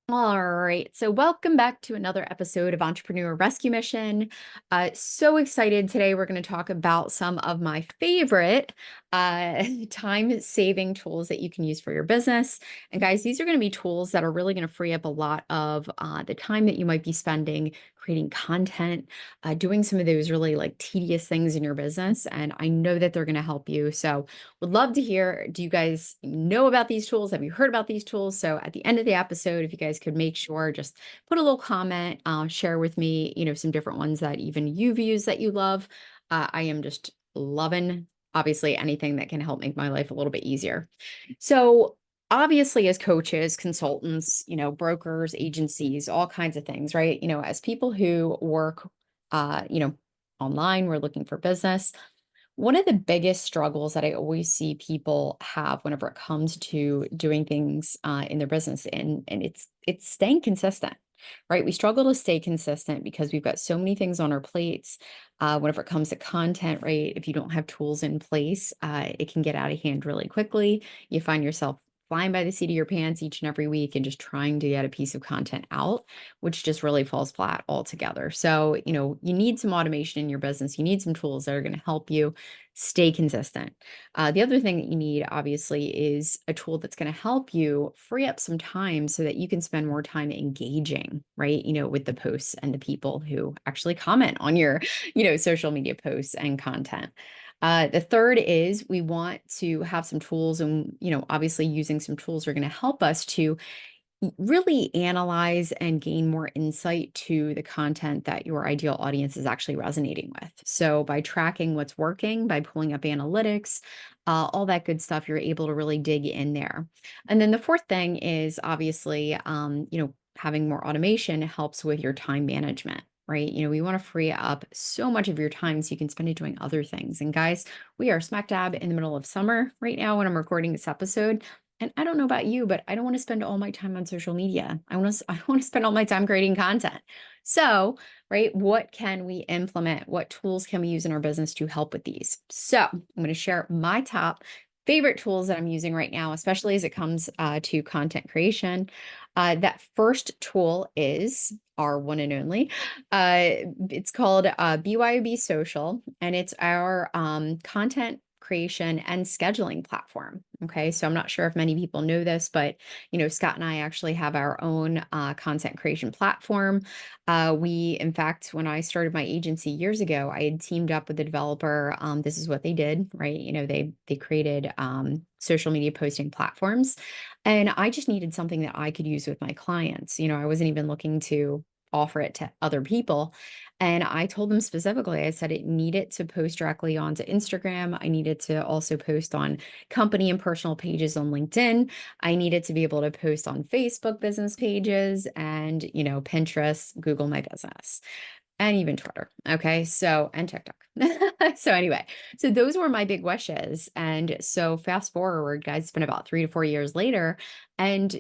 All right. So, welcome back to another episode of Entrepreneur Rescue Mission. So excited today. We're going to talk about some of my favorite time saving tools that you can use for your business. And, guys, these are going to be tools that are really going to free up a lot of the time that you might be spending creating content, doing some of those really like tedious things in your business. And I know that they're going to help you. So, would love to hear, do you guys know about these tools? Have you heard about these tools? So at the end of the episode, if you guys could make sure, just put a little comment, share with me, some different ones that even you've used that you love. I am just loving, obviously, anything that can help make my life a little bit easier. So obviously, as coaches, consultants, brokers, agencies, all kinds of things, right? As people who work, online, we're looking for business. One of the biggest struggles that I always see people have whenever it comes to doing things in their business, and it's staying consistent, right? We struggle to stay consistent because we've got so many things on our plates. Whenever it comes to content, right? If you don't have tools in place, it can get out of hand really quickly. You find yourself flying by the seat of your pants each and every week and just trying to get a piece of content out, which just really falls flat altogether. So, you need some automation in your business. You need some tools that are going to help you stay consistent. The other thing that you need, obviously, is a tool that's going to help you free up some time so that you can spend more time engaging, right? With the posts and the people who actually comment on your, social media posts and content. The third is we want to have some tools, and, obviously, using some tools are going to help us to really analyze and gain more insight to the content that your ideal audience is actually resonating with. So, by tracking what's working, by pulling up analytics, all that good stuff, you're able to really dig in there. And then the fourth thing is obviously, having more automation helps with your time management. Right. We want to free up so much of your time so you can spend it doing other things. And guys, we are smack dab in the middle of summer right now when I'm recording this episode. And I don't know about you, but I don't want to spend all my time on social media. I want to spend all my time creating content. So, right, what can we implement? What tools can we use in our business to help with these? So, I'm going to share my top favorite tools that I'm using right now, especially as it comes to content creation. That first tool is our one and only. It's called BYOB Social, and it's our content creation and scheduling platform. Okay. So I'm not sure if many people know this, but Scott and I actually have our own content creation platform. In fact, when I started my agency years ago, I had teamed up with a developer. This is what they did, right? They created social media posting platforms, and I just needed something that I could use with my clients. I wasn't even looking to offer it to other people. And I told them specifically, I said it needed to post directly onto Instagram. I needed to also post on company and personal pages on LinkedIn. I needed to be able to post on Facebook business pages and, Pinterest, Google My Business, and even Twitter. Okay. So, and TikTok. So, anyway, so those were my big wishes. And so, fast forward, guys, it's been about 3 to 4 years later. And,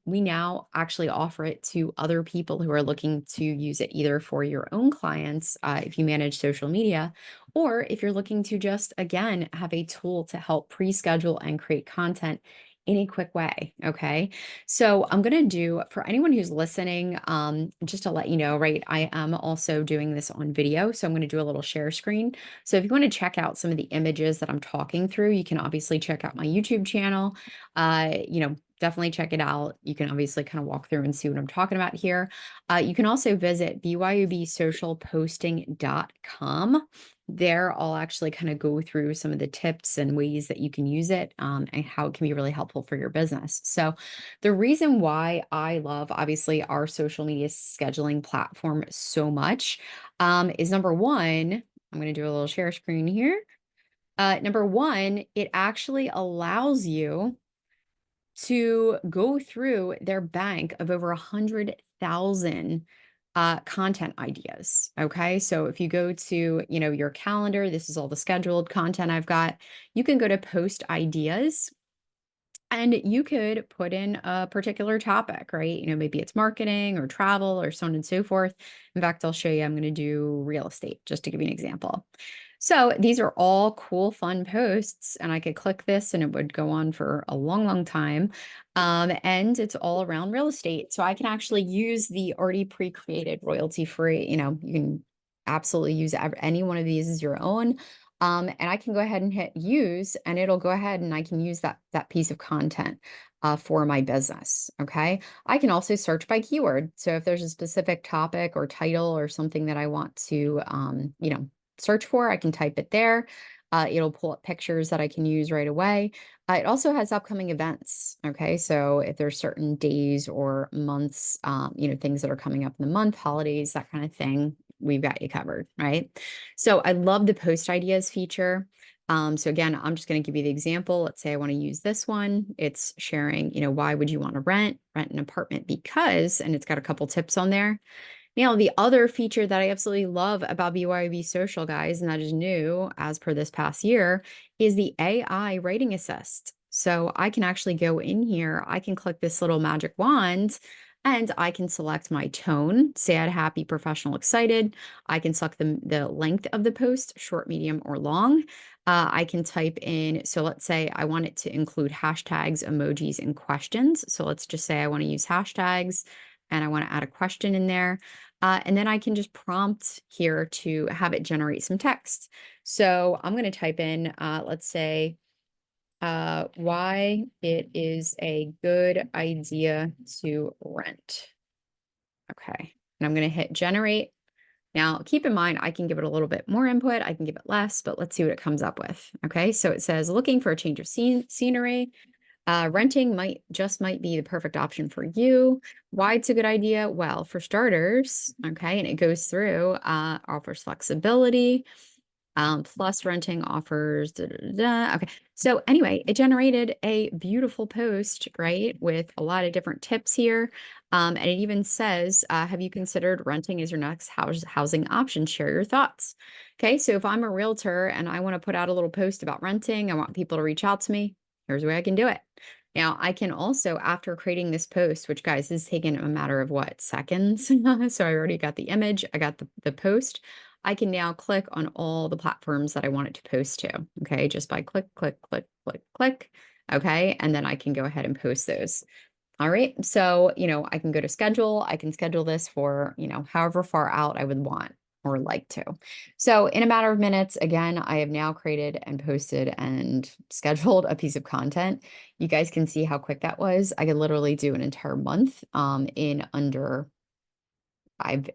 we now actually offer it to other people who are looking to use it either for your own clients, if you manage social media, or if you're looking to just, again, have a tool to help pre schedule and create content in a quick way. Okay. So I'm going to do, for anyone who's listening, just to let you know, right, I am also doing this on video. So I'm going to do a little share screen. So if you want to check out some of the images that I'm talking through, you can obviously check out my YouTube channel. Definitely check it out. You can obviously kind of walk through and see what I'm talking about here. You can also visit byobsocialposting.com. There, I'll actually kind of go through some of the tips and ways that you can use it, and how it can be really helpful for your business. So, the reason why I love, obviously, our social media scheduling platform so much, is number one, I'm going to do a little share screen here. Number one, it actually allows you to go through their bank of over 100,000 content ideas. Okay. So if you go to, your calendar, this is all the scheduled content I've got. You can go to post ideas and you could put in a particular topic, right? Maybe it's marketing or travel or so on and so forth. In fact, I'll show you, I'm going to do real estate just to give you an example. So these are all cool, fun posts, and I could click this and it would go on for a long, long time. And it's all around real estate. So I can actually use the already pre-created royalty free, you can absolutely use any one of these as your own. And I can go ahead and hit use, and it'll go ahead and I can use that piece of content for my business. Okay. I can also search by keyword. So if there's a specific topic or title or something that I want to, search for, I can type it there. It'll pull up pictures that I can use right away. It also has upcoming events. Okay. So if there's certain days or months, things that are coming up in the month, holidays, that kind of thing, we've got you covered. Right. So I love the post ideas feature. So again, I'm just going to give you the example. Let's say I want to use this one. It's sharing, why would you want to rent an apartment because, and it's got a couple tips on there. Now, the other feature that I absolutely love about BYOB Social, guys, and that is new as per this past year, is the AI writing assist. So I can actually go in here, I can click this little magic wand, and I can select my tone, sad, happy, professional, excited. I can select the length of the post, short, medium, or long. I can type in, so let's say I want it to include hashtags, emojis, and questions. So let's just say I want to use hashtags and I want to add a question in there. And then I can just prompt here to have it generate some text. So I'm going to type in, let's say, why it is a good idea to rent. Okay. And I'm going to hit generate. Now, keep in mind, I can give it a little bit more input. I can give it less, but let's see what it comes up with. Okay. So it says, looking for a change of scenery. Renting might be the perfect option for you. Why it's a good idea? Well, for starters, okay, and it goes through, offers flexibility. Plus renting offers, da, da, da, da. Okay. So anyway, it generated a beautiful post, right? With a lot of different tips here. And it even says, have you considered renting as your next housing option? Share your thoughts. Okay. So if I'm a realtor and I want to put out a little post about renting, I want people to reach out to me. Here's the way I can do it. Now, I can also, after creating this post, which guys, this is taken a matter of what, seconds? So I already got the image, I got the post. I can now click on all the platforms that I want it to post to. Okay, just by click, click, click, click, click. Okay, and then I can go ahead and post those. All right, so, I can go to schedule. I can schedule this for, however far out I would want or like to. So in a matter of minutes, again, I have now created and posted and scheduled a piece of content. You guys can see how quick that was. I could literally do an entire month in under,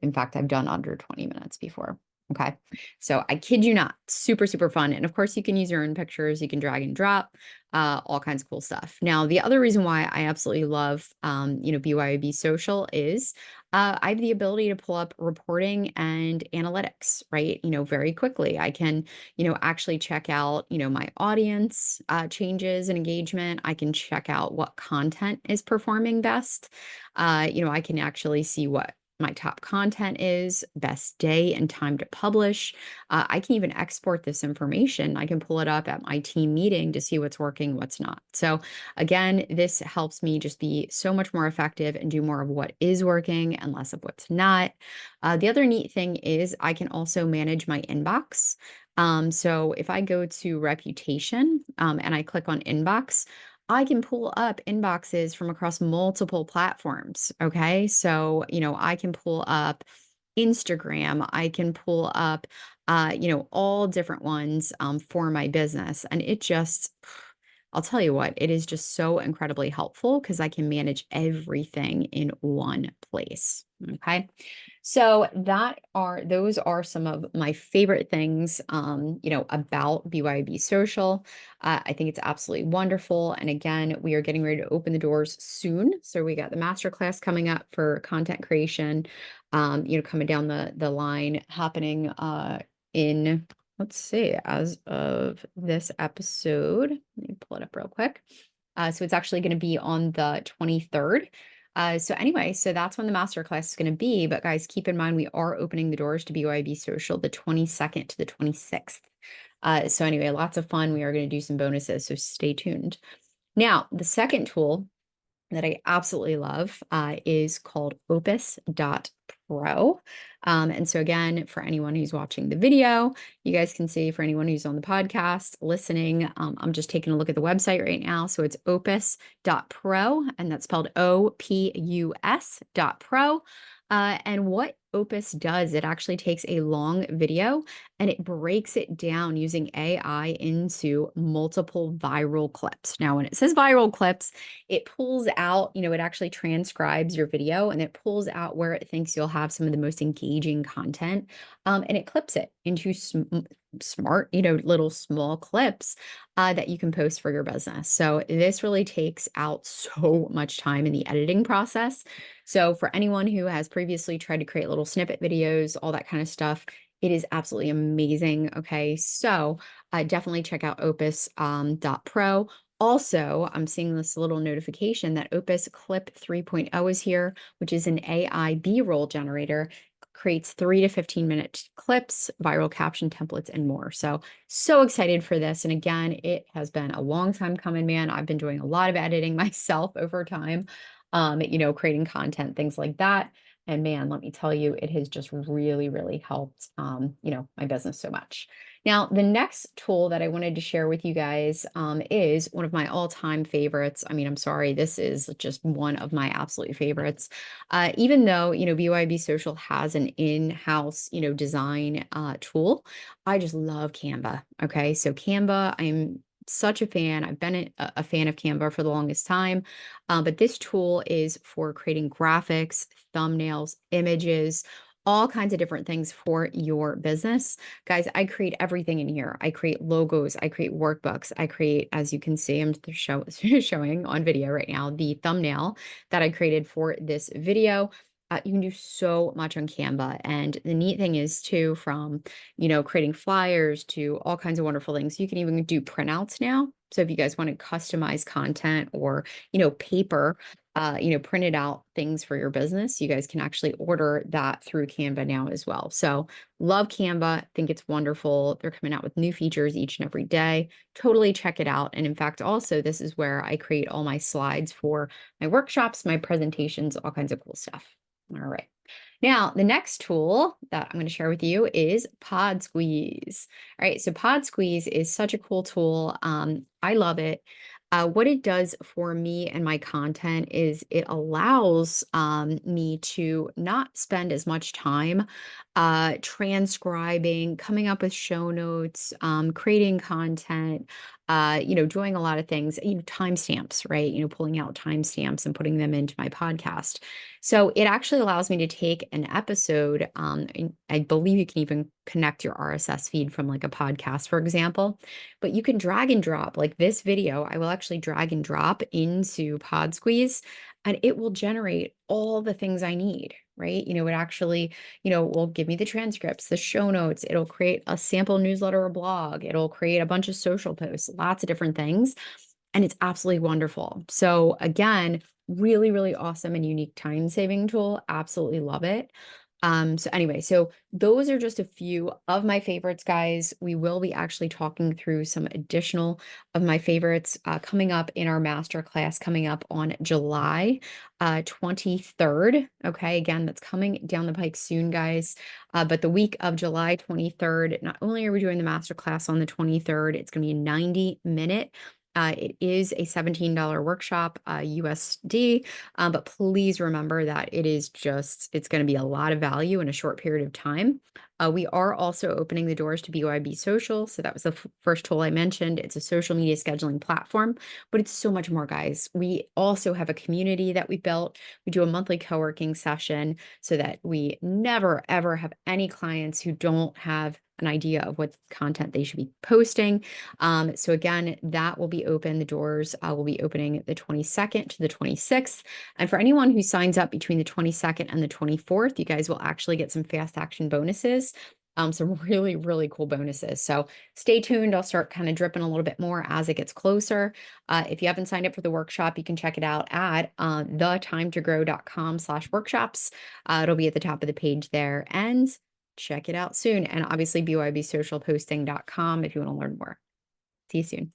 in fact, I've done under 20 minutes before. Okay. So I kid you not, super, super fun. And of course you can use your own pictures. You can drag and drop, all kinds of cool stuff. Now, the other reason why I absolutely love, BYOB Social is, I have the ability to pull up reporting and analytics, right? Very quickly. I can, actually check out, my audience, changes and engagement. I can check out what content is performing best. I can actually see what my top content is, best day and time to publish. I can even export this information. I can pull it up at my team meeting to see what's working, what's not. So again, this helps me just be so much more effective and do more of what is working and less of what's not. The other neat thing is I can also manage my inbox. So if I go to reputation and I click on inbox, I can pull up inboxes from across multiple platforms. Okay. So, I can pull up Instagram, I can pull up, all different ones for my business. And it just, I'll tell you what, it is just so incredibly helpful because I can manage everything in one place. Okay. So those are some of my favorite things, about BYB Social. I think it's absolutely wonderful. And again, we are getting ready to open the doors soon. So we got the masterclass coming up for content creation, coming down the line happening, in, let's see, as of this episode, let me pull it up real quick. So it's actually going to be on the 23rd. So anyway, so that's when the masterclass is going to be. But guys, keep in mind, we are opening the doors to BYB Social the 22nd to the 26th. So anyway, lots of fun. We are going to do some bonuses, so stay tuned. Now, the second tool that I absolutely love is called Opus.pro. And so again, for anyone who's watching the video, you guys can see, for anyone who's on the podcast listening, I'm just taking a look at the website right now. So it's opus.pro, and that's spelled OPUS.pro. And what Opus does, it actually takes a long video and it breaks it down using AI into multiple viral clips. Now, when it says viral clips, it pulls out, it actually transcribes your video and it pulls out where it thinks you'll have some of the most engaging content. And it clips it into smart, little small clips that you can post for your business. So this really takes out so much time in the editing process. So for anyone who has previously tried to create little snippet videos, all that kind of stuff, it is absolutely amazing. Okay, so definitely check out opus.pro. Also, I'm seeing this little notification that Opus Clip 3.0 is here, which is an AI B-roll generator, creates 3 to 15-minute clips, viral caption templates, and more. So excited for this. And again, it has been a long time coming, man. I've been doing a lot of editing myself over time, creating content, things like that. And man, let me tell you, it has just really, really helped, my business so much. Now, the next tool that I wanted to share with you guys is one of my all-time favorites. I mean, I'm sorry, this is just one of my absolute favorites. Even though, BYB Social has an in-house, design tool, I just love Canva. Okay, so Canva, I'm such a fan. I've been a fan of Canva for the longest time, but this tool is for creating graphics, thumbnails, images, all kinds of different things for your business. Guys, I create everything in here. I create logos, I create workbooks, I create, as you can see, I'm showing on video right now, the thumbnail that I created for this video. You can do so much on Canva. And the neat thing is too, from, creating flyers to all kinds of wonderful things. You can even do printouts now. So if you guys want to customize content or, paper, printed out things for your business, you guys can actually order that through Canva now as well. So love Canva. Think it's wonderful. They're coming out with new features each and every day. Totally check it out. And in fact, also, this is where I create all my slides for my workshops, my presentations, all kinds of cool stuff. All right. Now, the next tool that I'm going to share with you is Pod Squeeze. All right. So Pod Squeeze is such a cool tool. I love it. What it does for me and my content is it allows me to not spend as much time transcribing, coming up with show notes, creating content, doing a lot of things, timestamps, right? Pulling out timestamps and putting them into my podcast. So it actually allows me to take an episode. And I believe you can even connect your RSS feed from like a podcast, for example, but you can drag and drop like this video. I will actually drag and drop into Pod Squeeze and it will generate all the things I need, right? It actually, will give me the transcripts, the show notes. It'll create a sample newsletter or blog. It'll create a bunch of social posts, lots of different things. And it's absolutely wonderful. So again, really, really awesome and unique time-saving tool. Absolutely love it. So anyway, so those are just a few of my favorites, guys. We will be actually talking through some additional of my favorites coming up in our masterclass coming up on July 23rd. Okay, again, that's coming down the pike soon, guys. But the week of July 23rd, not only are we doing the masterclass on the 23rd, it's going to be a 90-minute. It is a $17 workshop, USD, but please remember that it's going to be a lot of value in a short period of time. We are also opening the doors to BYB Social. So that was the first tool I mentioned. It's a social media scheduling platform, but it's so much more, guys. We also have a community that we built. We do a monthly co-working session so that we never, ever have any clients who don't have an idea of what content they should be posting. So again, that will be open. The doors will be opening the 22nd to the 26th. And for anyone who signs up between the 22nd and the 24th, you guys will actually get some fast action bonuses. Some really, really cool bonuses. So stay tuned. I'll start kind of dripping a little bit more as it gets closer. If you haven't signed up for the workshop, you can check it out at thetimetogrow.com/workshops. It'll be at the top of the page there. And check it out soon. And obviously bybsocialposting.com if you want to learn more. See you soon.